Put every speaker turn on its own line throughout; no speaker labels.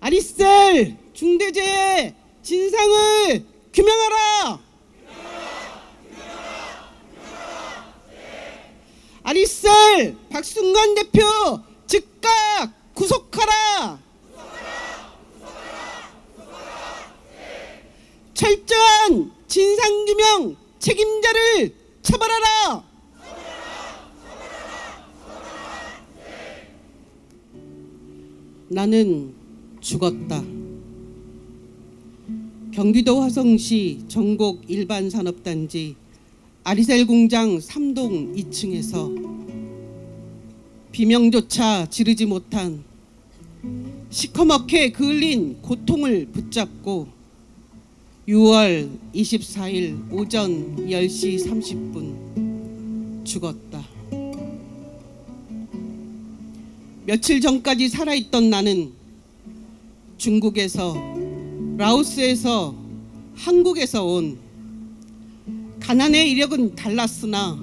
아리셀 중대재해 진상을 규명하라. 아리셀 박순관 대표 즉각 구속하라. 철저한 진상규명 책임자를 처벌하라. 나는 죽었다. 경기도 화성시 정곡 일반산업단지 아리셀 공장 3동 2층에서 비명조차 지르지 못한 시커멓게 그을린 고통을 붙잡고 6월 24일 오전 10시 30분 죽었다. 며칠 전까지 살아있던 나는 중국에서, 라오스에서, 한국에서 온 가난의 이력은 달랐으나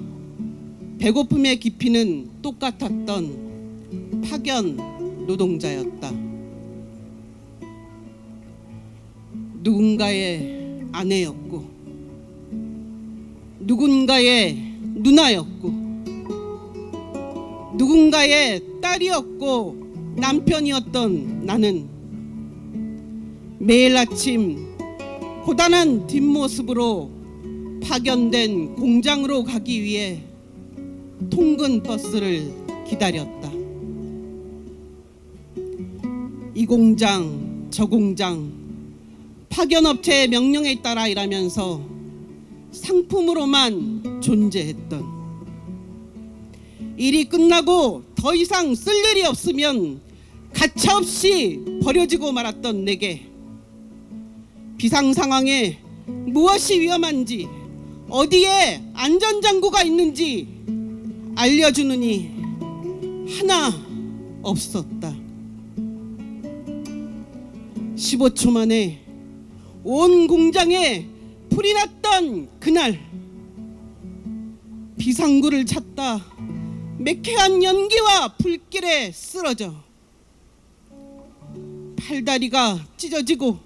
배고픔의 깊이는 똑같았던 파견 노동자였다. 누군가의 아내였고, 누군가의 누나였고, 누군가의 딸이었고 남편이었던 나는 매일 아침 고단한 뒷모습으로 파견된 공장으로 가기 위해 통근 버스를 기다렸다. 이 공장 저 공장 파견업체의 명령에 따라 일하면서 상품으로만 존재했던, 일이 끝나고 더 이상 쓸 일이 없으면 가차없이 버려지고 말았던 내게 비상 상황에 무엇이 위험한지, 어디에 안전장구가 있는지 알려주는 이 하나 없었다. 15초 만에 온 공장에 불이 났던 그날, 비상구를 찾다 매캐한 연기와 불길에 쓰러져 팔다리가 찢어지고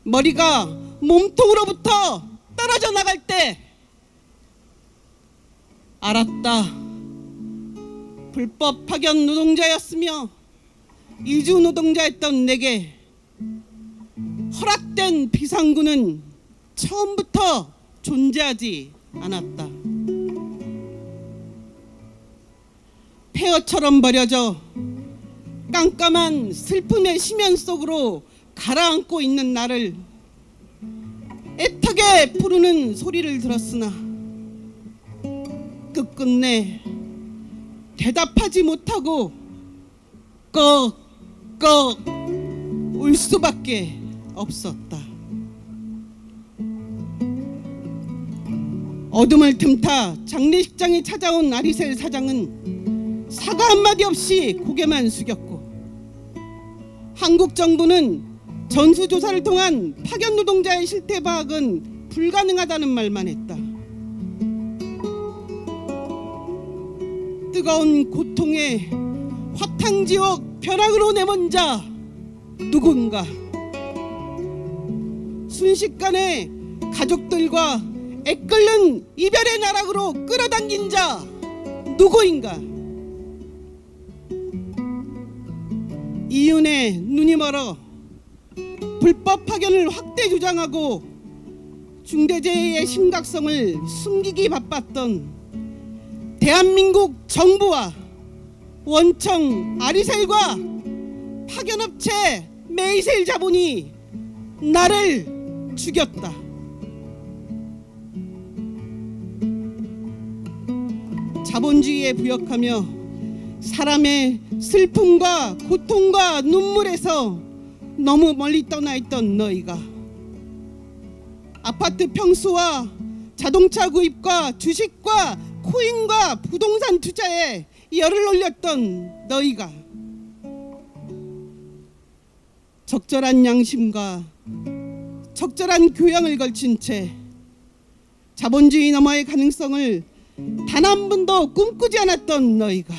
머리가 몸통으로부터 떨어져 나갈 때 알았다. 불법 파견 노동자였으며 이주 노동자였던 내게 허락된 비상구는 처음부터 존재하지 않았다. 폐허처럼 버려져 깜깜한 슬픔의 심연 속으로 가라앉고 있는 나를 애타게 부르는 소리를 들었으나 끝끝내 대답하지 못하고 꺽꺽 울 수밖에 없었다. 어둠을 틈타 장례식장에 찾아온 아리셀 사장은 사과 한마디 없이 고개만 숙였고, 한국 정부는 전수조사를 통한 파견 노동자의 실태 파악은 불가능하다는 말만 했다. 뜨거운 고통의 화탕지옥 벼락으로 내몬 자 누군가, 순식간에 가족들과 애끓는 이별의 나락으로 끌어당긴 자 누구인가. 이윤에 눈이 멀어 불법 파견을 확대 주장하고 중대재해의 심각성을 숨기기 바빴던 대한민국 정부와 원청 아리셀과 파견업체 메이셀 자본이 나를 죽였다. 자본주의에 부역하며 사람의 슬픔과 고통과 눈물에서 너무 멀리 떠나 있던 너희가, 아파트 평수와 자동차 구입과 주식과 코인과 부동산 투자에 열을 올렸던 너희가, 적절한 양심과 적절한 교양을 걸친 채 자본주의 너머의 가능성을 단 한 번도 꿈꾸지 않았던 너희가,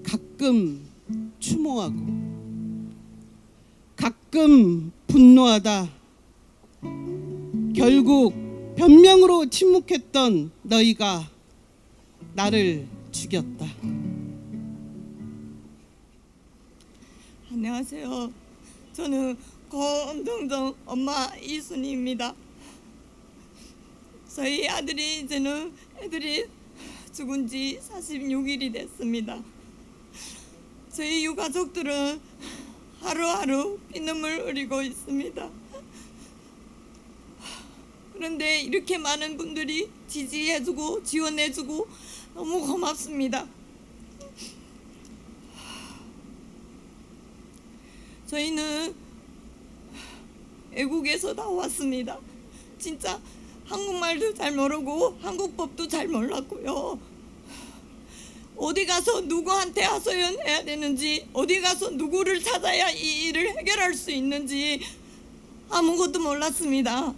가끔 추모하고 가끔 분노하다 결국 변명으로 침묵했던 너희가 나를 죽였다.
안녕하세요. 저는 고음동동 엄마 이순희입니다. 저희 아들이 이제는 애들이 죽은 지 46일이 됐습니다. 저희 유가족들은 하루하루 피눈물 흘리고 있습니다. 그런데 이렇게 많은 분들이 지지해주고 지원해주고 너무 고맙습니다. 저희는 외국에서 나왔습니다. 진짜 한국말도 잘 모르고 한국법도 잘 몰랐고요. 어디 가서 누구한테 하소연해야 되는지, 어디 가서 누구를 찾아야 이 일을 해결할 수 있는지 아무것도 몰랐습니다.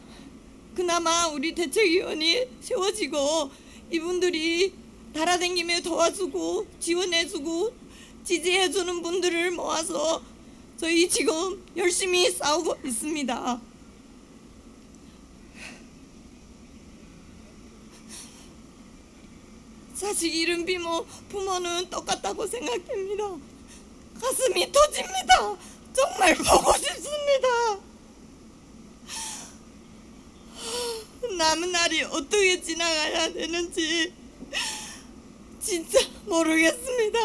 그나마 우리 대책위원이 세워지고 이분들이 달아다니며 도와주고 지원해주고 지지해주는 분들을 모아서 저희 지금 열심히 싸우고 있습니다. 자식 이름 부모는 똑같다고 생각됩니다. 가슴이 터집니다. 정말 보고 싶습니다. 남은 날이 어떻게 지나가야 되는지 진짜 모르겠습니다.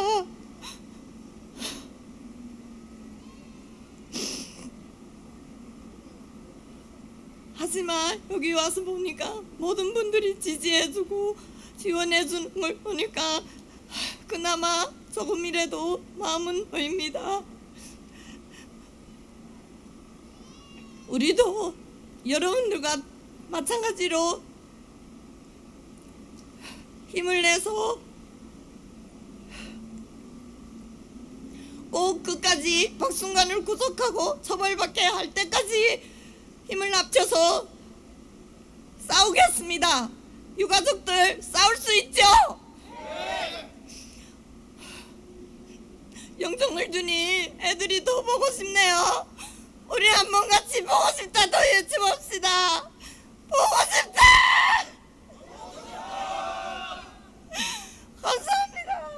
하지만 여기 와서 보니까 모든 분들이 지지해주고 지원해주는 걸 보니까 그나마 조금이라도 마음은 놓입니다. 우리도 여러분들과 마찬가지로 힘을 내서 꼭 끝까지 박순관을 구속하고 처벌받게 할 때까지 힘을 합쳐서 싸우겠습니다. 유가족들 싸울 수 있죠? 영정을 주니 애들이 더 보고 싶네요. 우리 한번 같이 보고 싶다 더 외쳐봅시다. 보고 싶다! 감사합니다.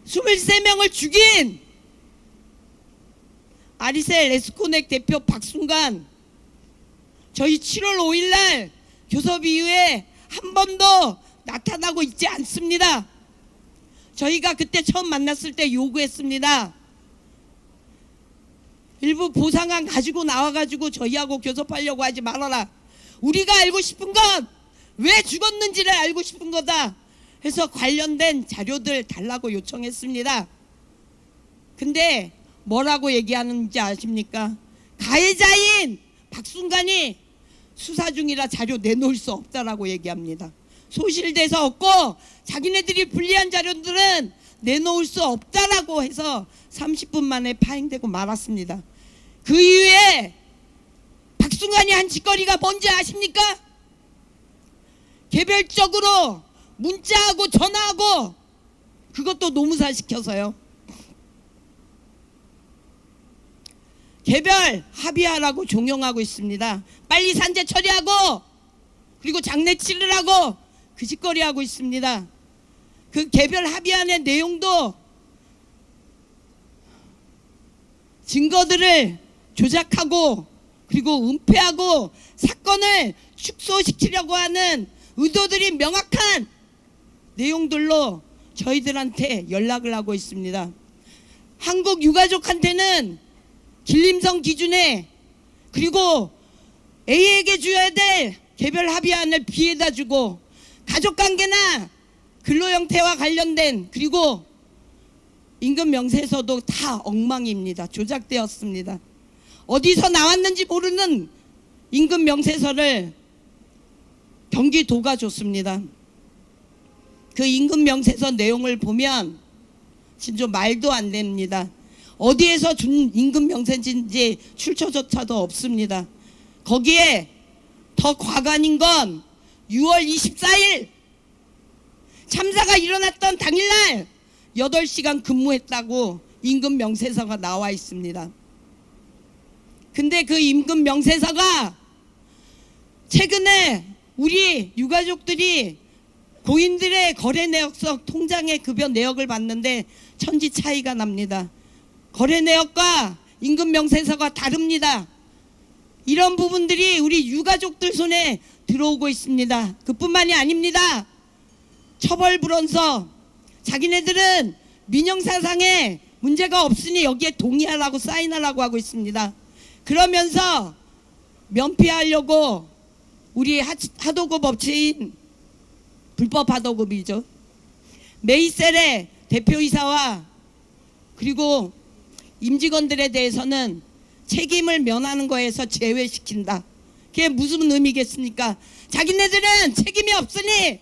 23명을 죽인 아리셀 에스코넥 대표 박순관, 저희 7월 5일날 교섭 이후에 한 번도 나타나고 있지 않습니다. 저희가 그때 처음 만났을 때 요구했습니다. 일부 보상안 가지고 나와가지고 저희하고 교섭하려고 하지 말아라. 우리가 알고 싶은 건 왜 죽었는지를 알고 싶은 거다 해서 관련된 자료들 달라고 요청했습니다. 근데 뭐라고 얘기하는지 아십니까? 가해자인 박순관이 수사 중이라 자료 내놓을 수 없다라고 얘기합니다. 소실돼서 없고 자기네들이 불리한 자료들은 내놓을 수 없다라고 해서 30분 만에 파행되고 말았습니다. 그 이후에 박순관이 한 짓거리가 뭔지 아십니까? 개별적으로 문자하고 전화하고 그것도 노무사 시켜서요. 개별 합의하라고 종용하고 있습니다. 빨리 산재 처리하고 그리고 장례 치르라고 그 짓거리 하고 있습니다. 그 개별 합의안의 내용도 증거들을 조작하고 그리고 은폐하고 사건을 축소시키려고 하는 의도들이 명확한 내용들로 저희들한테 연락을 하고 있습니다. 한국 유가족한테는 길림성 기준에 그리고 A에게 줘야 될 개별 합의안을 B에다 주고 가족관계나 근로형태와 관련된 그리고 임금 명세서도 다 엉망입니다. 조작되었습니다. 어디서 나왔는지 모르는 임금 명세서를 경기도가 줬습니다. 그 임금 명세서 내용을 보면 진짜 말도 안 됩니다. 어디에서 준 임금 명세인지 출처조차도 없습니다. 거기에 더 과관인 건 6월 24일 참사가 일어났던 당일날 8시간 근무했다고 임금 명세서가 나와 있습니다. 근데 그 임금 명세서가 최근에 우리 유가족들이 고인들의 거래 내역서 통장의 급여 내역을 봤는데 천지 차이가 납니다. 거래 내역과 임금 명세서가 다릅니다. 이런 부분들이 우리 유가족들 손에 들어오고 있습니다. 그뿐만이 아닙니다. 처벌 불원서, 자기네들은 민형사상에 문제가 없으니 여기에 동의하라고 사인하라고 하고 있습니다. 그러면서 면피하려고 우리 하도급 업체인 불법 하도급이죠. 메이셀의 대표이사와 그리고 임직원들에 대해서는 책임을 면하는 거에서 제외시킨다. 그게 무슨 의미겠습니까? 자기네들은 책임이 없으니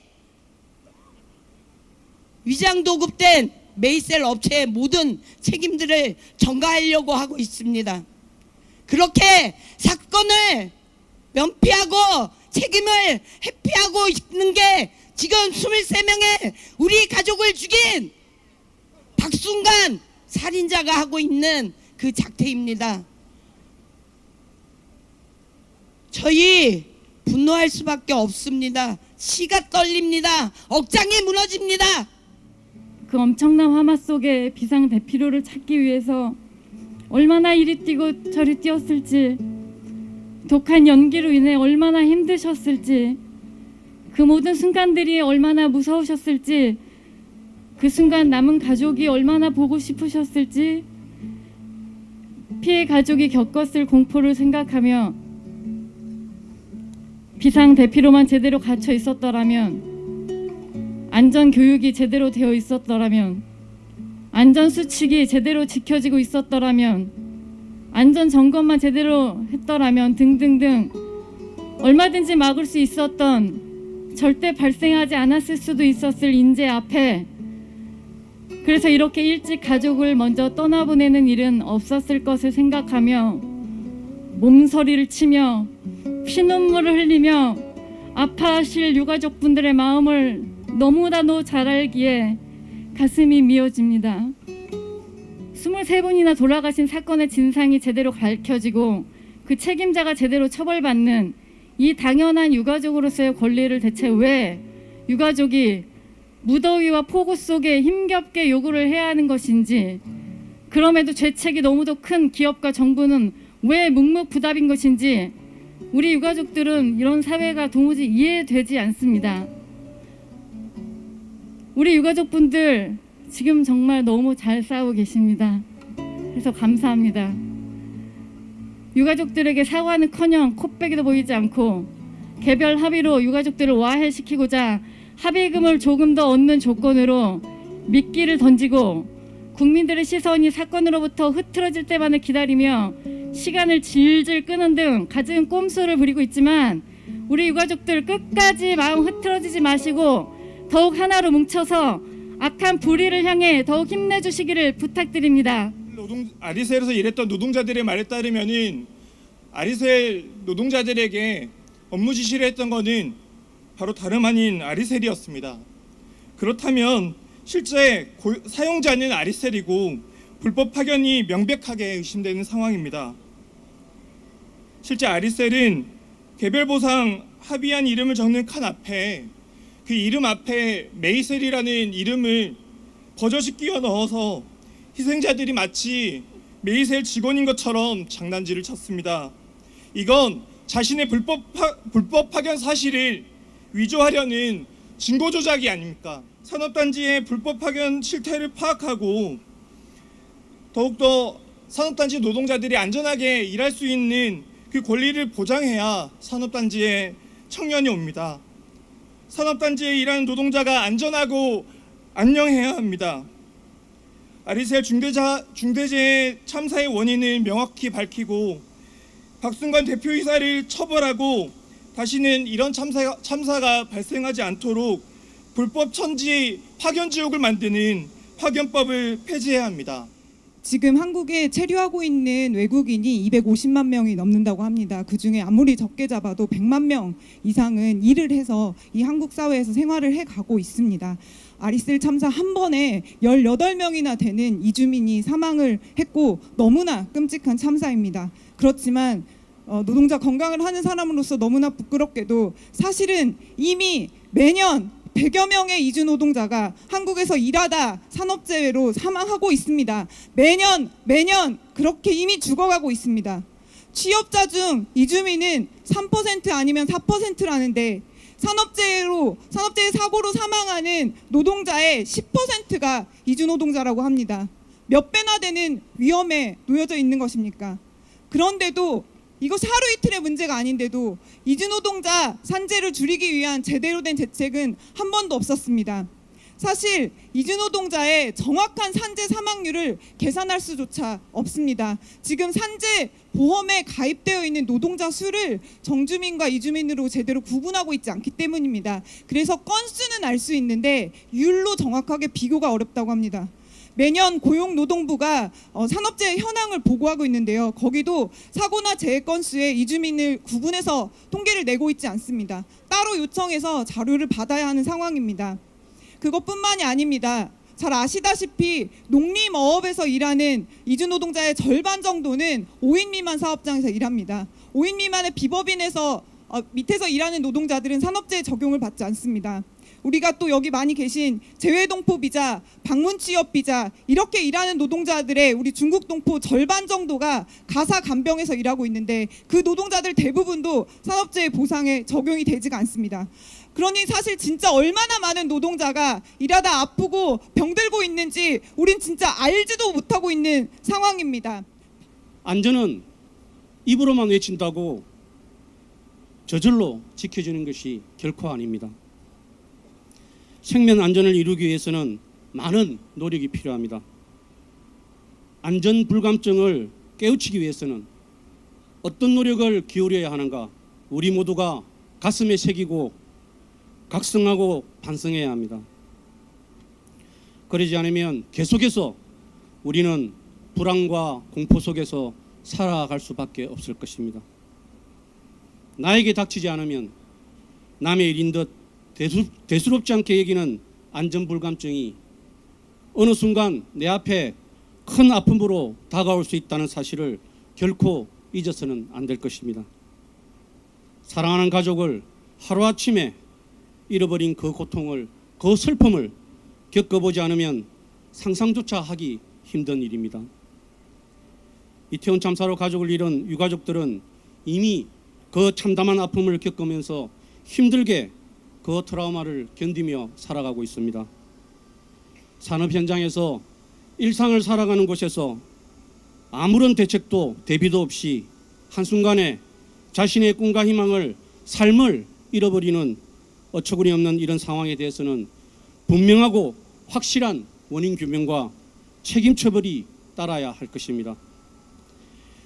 위장 도급된 메이셀 업체의 모든 책임들을 전가하려고 하고 있습니다. 그렇게 사건을 면피하고 책임을 회피하고 있는 게 지금 23명의 우리 가족을 죽인 박순간 살인자가 하고 있는 그 작태입니다. 저희 분노할 수밖에 없습니다. 치가 떨립니다. 억장이 무너집니다.
그 엄청난 화마 속에 비상대피로를 찾기 위해서 얼마나 이리 뛰고 저리 뛰었을지, 독한 연기로 인해 얼마나 힘드셨을지, 그 모든 순간들이 얼마나 무서우셨을지, 그 순간 남은 가족이 얼마나 보고 싶으셨을지, 피해 가족이 겪었을 공포를 생각하며 비상대피로만 제대로 갇혀 있었더라면, 안전교육이 제대로 되어 있었더라면, 안전수칙이 제대로 지켜지고 있었더라면, 안전점검만 제대로 했더라면 등등등 얼마든지 막을 수 있었던, 절대 발생하지 않았을 수도 있었을 인재 앞에, 그래서 이렇게 일찍 가족을 먼저 떠나보내는 일은 없었을 것을 생각하며 몸서리를 치며 피눈물을 흘리며 아파하실 유가족분들의 마음을 너무나도 잘 알기에 가슴이 미어집니다. 23분이나 돌아가신 사건의 진상이 제대로 밝혀지고 그 책임자가 제대로 처벌받는 이 당연한 유가족으로서의 권리를 대체 왜 유가족이 무더위와 폭우 속에 힘겹게 요구를 해야 하는 것인지, 그럼에도 죄책이 너무도 큰 기업과 정부는 왜 묵묵부답인 것인지 우리 유가족들은 이런 사회가 도무지 이해되지 않습니다. 우리 유가족분들 지금 정말 너무 잘 싸우고 계십니다. 그래서 감사합니다. 유가족들에게 사과는커녕 코빼기도 보이지 않고 개별 합의로 유가족들을 와해시키고자 합의금을 조금 더 얻는 조건으로 미끼를 던지고 국민들의 시선이 사건으로부터 흐트러질 때만을 기다리며 시간을 질질 끄는 등 갖은 꼼수를 부리고 있지만, 우리 유가족들 끝까지 마음 흐트러지지 마시고 더욱 하나로 뭉쳐서 악한 불의를 향해 더욱 힘내주시기를 부탁드립니다.
아리셀에서 일했던 노동자들의 말에 따르면은 아리셀 노동자들에게 업무 지시를 했던 것은 바로 다름 아닌 아리셀이었습니다. 그렇다면 실제 사용자는 아리셀이고 불법 파견이 명백하게 의심되는 상황입니다. 실제 아리셀은 개별보상 합의한 이름을 적는 칸 앞에 그 이름 앞에 메이셀이라는 이름을 버젓이 끼워 넣어서 희생자들이 마치 메이셀 직원인 것처럼 장난질을 쳤습니다. 이건 자신의 불법 파견 사실을 위조하려는 증거 조작이 아닙니까? 산업단지의 불법 파견 실태를 파악하고 더욱더 산업단지 노동자들이 안전하게 일할 수 있는 그 권리를 보장해야 산업단지에 청년이 옵니다. 산업단지에 일하는 노동자가 안전하고 안녕해야 합니다. 아리셀 중대재해 참사의 원인을 명확히 밝히고 박순관 대표이사를 처벌하고 다시는 이런 참사가 발생하지 않도록 불법 천지 파견 지옥을 만드는 파견법을 폐지해야 합니다.
지금 한국에 체류하고 있는 외국인이 250만 명이 넘는다고 합니다. 그중에 아무리 적게 잡아도 100만 명 이상은 일을 해서 이 한국 사회에서 생활을 해가고 있습니다. 아리셀 참사 한 번에 18명이나 되는 이주민이 사망을 했고 너무나 끔찍한 참사입니다. 그렇지만 노동자 건강을 하는 사람으로서 너무나 부끄럽게도 사실은 이미 매년 100여 명의 이주 노동자가 한국에서 일하다 산업재해로 사망하고 있습니다. 매년 그렇게 이미 죽어가고 있습니다. 취업자 중 이주민은 3% 아니면 4%라는데 산업재해 사고로 사망하는 노동자의 10%가 이주 노동자라고 합니다. 몇 배나 되는 위험에 놓여져 있는 것입니까? 그런데도 이것이 하루 이틀의 문제가 아닌데도 이주노동자 산재를 줄이기 위한 제대로 된 대책은 한 번도 없었습니다. 사실 이주노동자의 정확한 산재 사망률을 계산할 수조차 없습니다. 지금 산재 보험에 가입되어 있는 노동자 수를 정주민과 이주민으로 제대로 구분하고 있지 않기 때문입니다. 그래서 건수는 알 수 있는데 율로 정확하게 비교가 어렵다고 합니다. 매년 고용노동부가 산업재해 현황을 보고하고 있는데요. 거기도 사고나 재해 건수에 이주민을 구분해서 통계를 내고 있지 않습니다. 따로 요청해서 자료를 받아야 하는 상황입니다. 그것뿐만이 아닙니다. 잘 아시다시피 농림어업에서 일하는 이주노동자의 절반 정도는 5인 미만 사업장에서 일합니다. 5인 미만의 비법인에서 밑에서 일하는 노동자들은 산업재해 적용을 받지 않습니다. 우리가 또 여기 많이 계신 재외동포 비자, 방문 취업 비자 이렇게 일하는 노동자들의 우리 중국 동포 절반 정도가 가사 간병에서 일하고 있는데 그 노동자들 대부분도 산업재해 보상에 적용이 되지가 않습니다. 그러니 사실 진짜 얼마나 많은 노동자가 일하다 아프고 병들고 있는지 우린 진짜 알지도 못하고 있는 상황입니다.
안전은 입으로만 외친다고 저절로 지켜주는 것이 결코 아닙니다. 생명 안전을 이루기 위해서는 많은 노력이 필요합니다. 안전 불감증을 깨우치기 위해서는 어떤 노력을 기울여야 하는가 우리 모두가 가슴에 새기고 각성하고 반성해야 합니다. 그러지 않으면 계속해서 우리는 불안과 공포 속에서 살아갈 수밖에 없을 것입니다. 나에게 닥치지 않으면 남의 일인 듯 대수롭지 않게 여기는 안전불감증이 어느 순간 내 앞에 큰 아픔으로 다가올 수 있다는 사실을 결코 잊어서는 안 될 것입니다. 사랑하는 가족을 하루아침에 잃어버린 그 고통을, 그 슬픔을 겪어보지 않으면 상상조차 하기 힘든 일입니다. 이태원 참사로 가족을 잃은 유가족들은 이미 그 참담한 아픔을 겪으면서 힘들게 그 트라우마를 견디며 살아가고 있습니다. 산업 현장에서 일상을 살아가는 곳에서 아무런 대책도 대비도 없이 한순간에 자신의 꿈과 희망을, 삶을 잃어버리는 어처구니 없는 이런 상황에 대해서는 분명하고 확실한 원인 규명과 책임 처벌이 따라야 할 것입니다.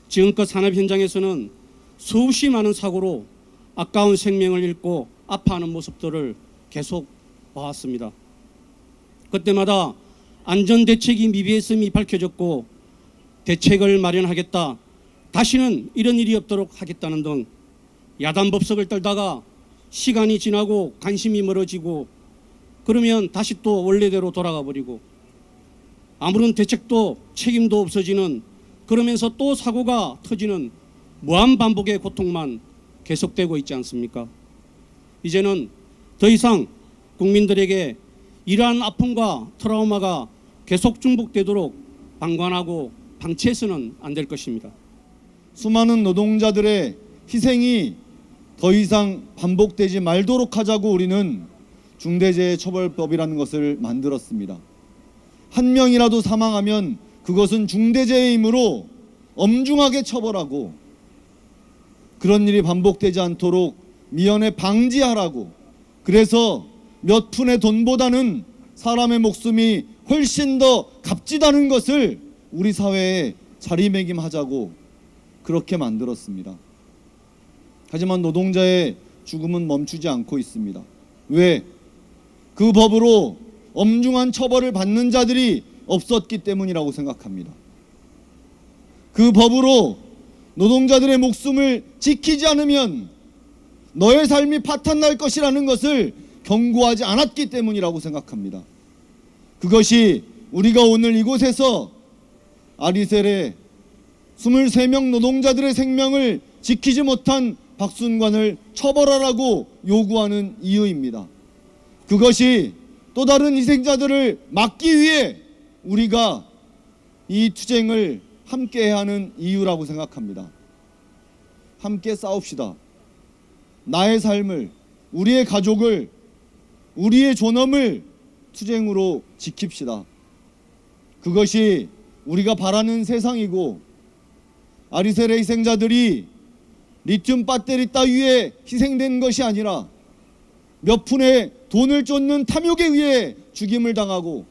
지금껏 산업 현장에서는 수없이 많은 사고로 아까운 생명을 잃고 아파하는 모습들을 계속 봐왔습니다. 그때마다 안전대책이 미비했음이 밝혀졌고 대책을 마련하겠다, 다시는 이런 일이 없도록 하겠다는 등 야단법석을 떨다가 시간이 지나고 관심이 멀어지고 그러면 다시 또 원래대로 돌아가 버리고 아무런 대책도 책임도 없어지는, 그러면서 또 사고가 터지는 무한반복의 고통만 계속되고 있지 않습니까? 이제는 더 이상 국민들에게 이러한 아픔과 트라우마가 계속 중복되도록 방관하고 방치해서는 안 될 것입니다.
수많은 노동자들의 희생이 더 이상 반복되지 말도록 하자고 우리는 중대재해처벌법이라는 것을 만들었습니다. 한 명이라도 사망하면 그것은 중대재해이므로 엄중하게 처벌하고 그런 일이 반복되지 않도록 미연에 방지하라고, 그래서 몇 푼의 돈보다는 사람의 목숨이 훨씬 더 값지다는 것을 우리 사회에 자리매김하자고 그렇게 만들었습니다. 하지만 노동자의 죽음은 멈추지 않고 있습니다. 왜? 그 법으로 엄중한 처벌을 받는 자들이 없었기 때문이라고 생각합니다. 그 법으로 노동자들의 목숨을 지키지 않으면 너의 삶이 파탄날 것이라는 것을 경고하지 않았기 때문이라고 생각합니다. 그것이 우리가 오늘 이곳에서 아리셀의 23명 노동자들의 생명을 지키지 못한 박순관을 처벌하라고 요구하는 이유입니다. 그것이 또 다른 희생자들을 막기 위해 우리가 이 투쟁을 함께 해야 하는 이유라고 생각합니다. 함께 싸웁시다. 나의 삶을, 우리의 가족을, 우리의 존엄을 투쟁으로 지킵시다. 그것이 우리가 바라는 세상이고, 아리셀의 희생자들이 리튬 배터리 따위에 희생된 것이 아니라 몇 푼의 돈을 쫓는 탐욕에 의해 죽임을 당하고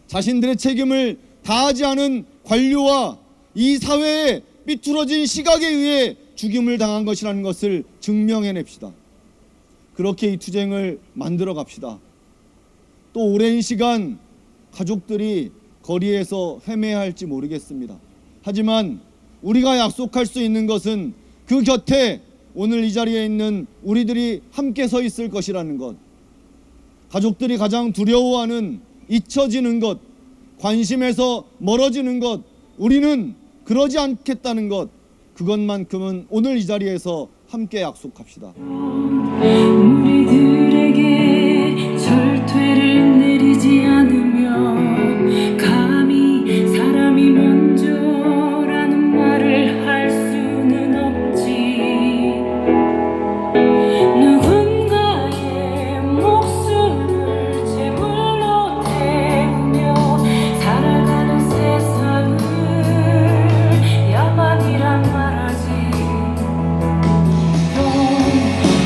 자신들의 책임을 다하지 않은 관료와 이 사회의 삐뚤어진 시각에 의해 죽임을 당한 것이라는 것을 증명해냅시다. 그렇게 이 투쟁을 만들어 갑시다. 또 오랜 시간 가족들이 거리에서 헤매야 할지 모르겠습니다. 하지만 우리가 약속할 수 있는 것은 그 곁에 오늘 이 자리에 있는 우리들이 함께 서 있을 것이라는 것, 가족들이 가장 두려워하는 잊혀지는 것, 관심에서 멀어지는 것, 우리는 그러지 않겠다는 것, 그것만큼은 오늘 이 자리에서 함께 약속합시다.
우리들에게 절퇴를 내리지 않으면 감히 사람이 먼저라는 말을 할 수는 없지. 누군가의 목숨을 제물로 태우며 살아가는 세상을 야만이란 말하지.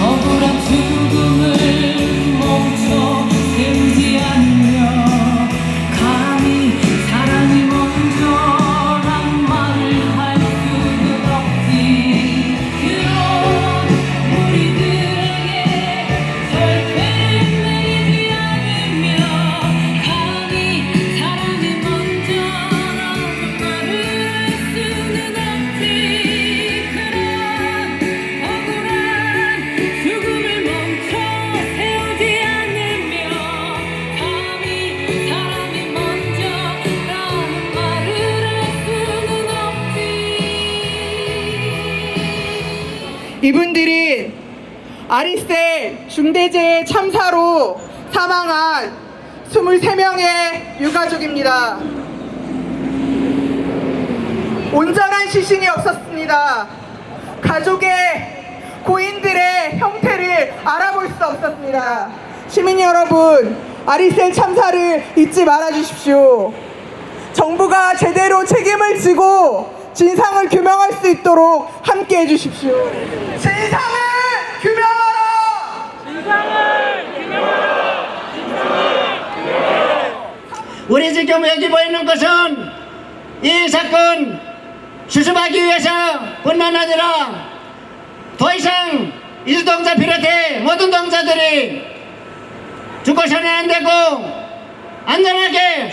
억울한 죽음을 멈춰 세우지 않으며 감히 사랑이 먼저란 말을 할 수는 없지. 그런 우리들에게 절대를 내리지 않으며 감히 사랑이 먼저라는 말을 할 수는 없지. 그런 억울한 죽음을 멈춰 세우지 않으며 감히 사람이 먼저라는 말을 할 수는 없지.
이분들이 아리셀 중대재해 참사로 사망한 23명의 유가족입니다. 온전한 시신이 없었습니다. 가족의 고인들의 형태를 알아볼 수 없었습니다. 시민 여러분, 아리셀 참사를 잊지 말아 주십시오. 정부가 제대로 책임을 지고 진상을 규명할 수 있도록 함께 해주십시오. 진상을 규명하라!
우리 지금 여기 보이는 것은 이 사건 수습하기 위해서 뿐만 아니라 더 이상 이주동자 비롯해 모든 동자들이 죽어서는 안 되고 안전한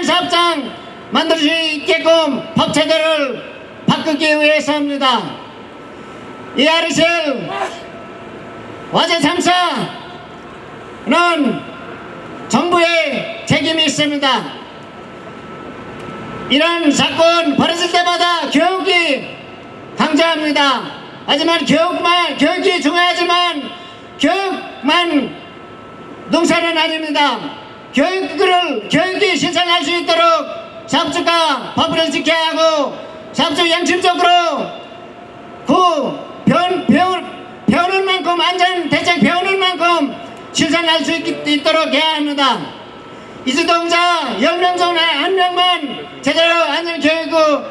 사업장 만들 수 있게끔 법 체계를 바꾸기 위해서입니다. 이 아리셀 화재 참사는 정부의 책임이 있습니다. 이런 사건 벌어질 때마다 교육이 강조합니다. 하지만 교육이 중요하지만 교육만 농사는 아닙니다. 교육이 실천할 수 있도록 사업주가 법을 지켜야 하고 사업주 양심적으로 배우는 만큼 안전 대책 배우는 만큼 실천할 수 있도록 해야 합니다. 이주동자 10명 중에 1명만 제대로 안전교육을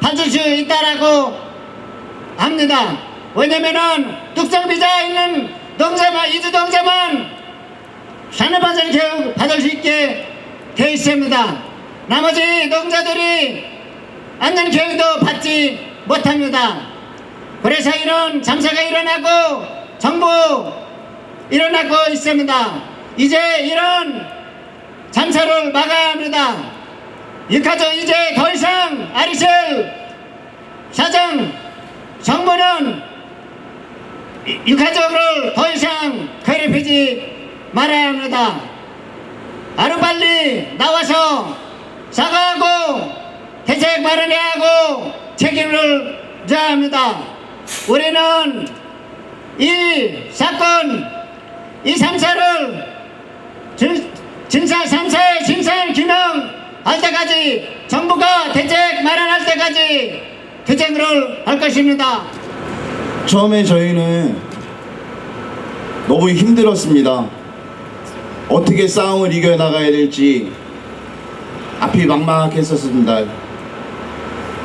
받을 수 있다라고 합니다. 왜냐면은 특성비자 있는 이주동자만 산업안전교육 받을 수 있게 되어 있습니다. 나머지 농자들이 안전교육도 받지 못합니다. 그래서 이런 참사가 일어나고 정부 일어나고 있습니다. 이제 이런 참사를 막아야 합니다. 육하적 이제 더 이상 아리셀 사장 정부는 육하적을 더 이상 괴롭히지 말아야 합니다. 하루빨리 나와서 사과하고 대책 마련해야 하고 책임을 져야 합니다. 우리는 이 사건, 이 3사를 진상 3사의 진상 규명할 때까지 정부가 대책 마련할 때까지 대책을 할 것입니다.
처음에 저희는 너무 힘들었습니다. 어떻게 싸움을 이겨나가야 될지 앞이 막막했었습니다.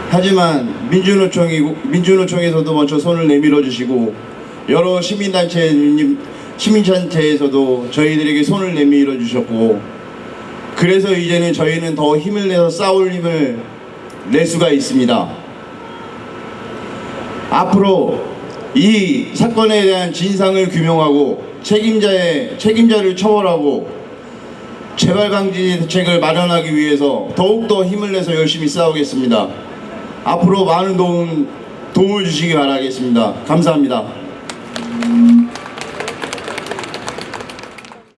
하지만 민주노총에서도 먼저 손을 내밀어 주시고 여러 시민단체에서도 저희들에게 손을 내밀어 주셨고, 그래서 이제는 저희는 더 힘을 내서 싸울 힘을 낼 수가 있습니다. 앞으로 이 사건에 대한 진상을 규명하고 책임자를 처벌하고 재발 방지 대책을 마련하기 위해서 더욱더 힘을 내서 열심히 싸우겠습니다. 앞으로 많은 도움을 주시기 바라겠습니다. 감사합니다.